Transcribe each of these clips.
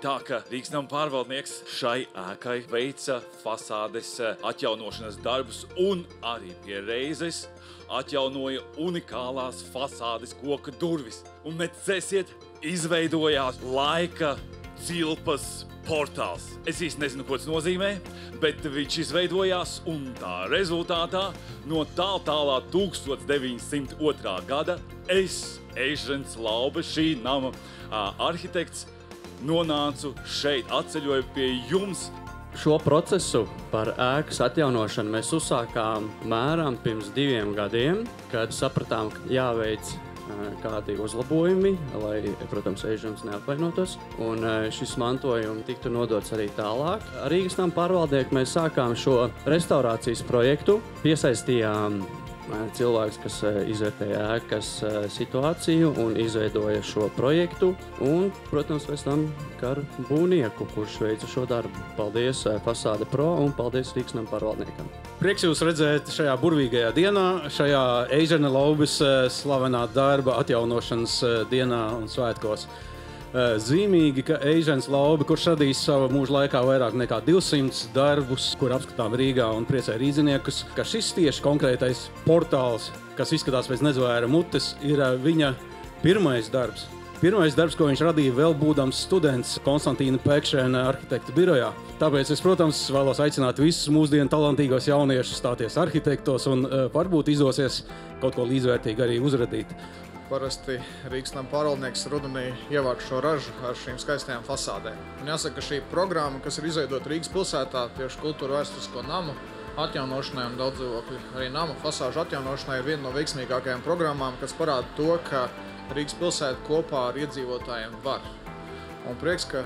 tā, ka Rīgas nama pārvaldnieks šai ēkai veica fasādes atjaunošanas darbus un arī pie reizes atjaunoja unikālās fasādes koka durvis. Un redzēsiet, izveidojās laika cilpas portāls. Es īsti nezinu, ko tas nozīmē, bet viņš izveidojās un tā rezultātā no tālā 1902. gada es, Eižens Laube, šī nama arhitekts, nonācu šeit, atceļoju pie jums. Šo procesu par ēkas atjaunošanu mēs uzsākām mēram pirms 2 gadiem, kad sapratām, ka jāveic kādi uzlabojumi, lai, protams, Eižens neapvainotos, un šis mantojums tiktu nodots arī tālāk. Rīgas nama pārvaldnieki mēs sākām šo restaurācijas projektu, piesaistījām cilvēks, kas izvērtēja ēkas situāciju un izveidoja šo projektu, un, protams, pēc tam Karu būvnieku, kurš veica šo darbu. Paldies Fasāde Pro un paldies Rīgas nama pārvaldniekam. Prieks jūs redzēt šajā burvīgajā dienā, šajā Eižena Laubes slavenā darba atjaunošanas dienā un svētkos. Zīmīgi, ka Eižens Laube, kurš radījis savu mūžu laikā vairāk nekā 200 darbus, kur apskatām Rīgā un priecē rīdziniekus, ka šis tieši konkrētais portāls, kas izskatās pēc nezvēra mutes, ir viņa pirmais darbs. Pirmais darbs, ko viņš radīja vēl būdams students Konstantīna Pēkšēna arhitektu birojā. Tāpēc es, protams, vēlos aicināt visus mūsdienu talantīgos jauniešus stāties arhitektos un varbūt izdosies kaut ko līdzvērtīgi arī uzradīt. Parasti Rīgas nama pārvaldnieks rudenī ievāc šo ražu ar šīm skaistajām fasādēm. Un jāsaka, ka šī programma, kas ir izveidota Rīgas pilsētā tieši kultūra vēsturisko namu atjaunošanai un daudzdzīvokļu arī nama fasāžu atjaunošanai, ir viena no veiksmīgākajām programmām, kas parāda to, ka Rīgas pilsēta kopā ar iedzīvotājiem var. Un prieks, ka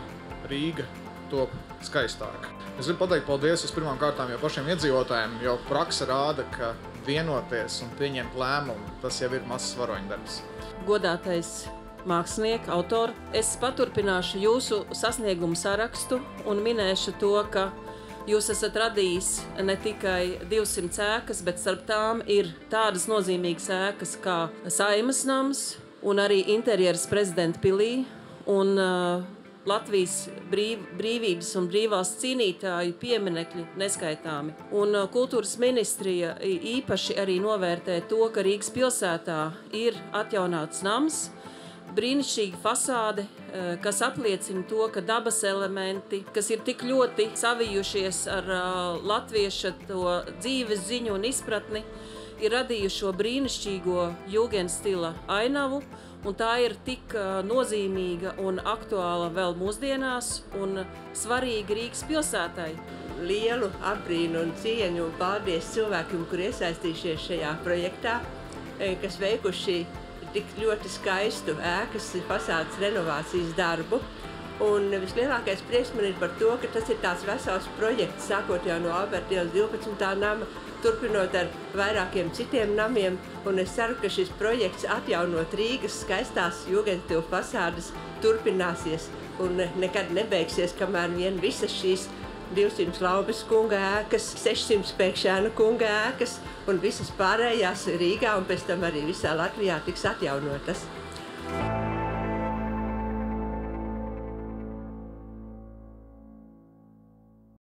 Rīga top skaistāk. Es gribu pateikt paldies vispirmām kārtām jau pašiem iedzīvotājiem, jo praksa rāda, ka vienoties un pieņemt lēmumu, tas jau ir mazs varoņdarbs. Godātais mākslinieki, autori, es paturpināšu jūsu sasniegumu sarakstu un minēšu to, ka jūs esat radījis ne tikai 200 ēkas, bet starp tām ir tādas nozīmīgas ēkas kā Saeimas nams un arī interjeras Prezidenta pilī un Latvijas brīvības un brīvās cīnītāju pieminekļi neskaitāmi. Un kultūras ministrija īpaši arī novērtē to, ka Rīgas pilsētā ir atjaunāts nams, brīnišķīga fasāde, kas apliecina to, ka dabas elementi, kas ir tik ļoti savijušies ar latvieša to dzīves ziņu un izpratni, ir radījuši šo brīnišķīgo jūgenstila ainavu, un tā ir tik nozīmīga un aktuāla vēl mūsdienās un svarīga Rīgas pilsētai. Lielu apbrīnu un cieņu un paldies cilvēkiem, kur iesaistījušies šajā projektā, kas veikuši tik ļoti skaistu ēkas fasādes renovācijas darbu. Un vislielākais prieks man ir par to, ka tas ir tāds vesels projekts, sākot jau no Alberta ielas 12. nama, turpinot ar vairākiem citiem namiem, un es ceru, ka šis projekts atjaunot Rīgas skaistās jūgenstilu fasādes turpināsies un nekad nebeigsies, kamēr vien visas šīs 200 Laubes kunga ēkas, 600 Pēkšēna kunga ēkas un visas pārējās Rīgā un pēc tam arī visā Latvijā tiks atjaunotas.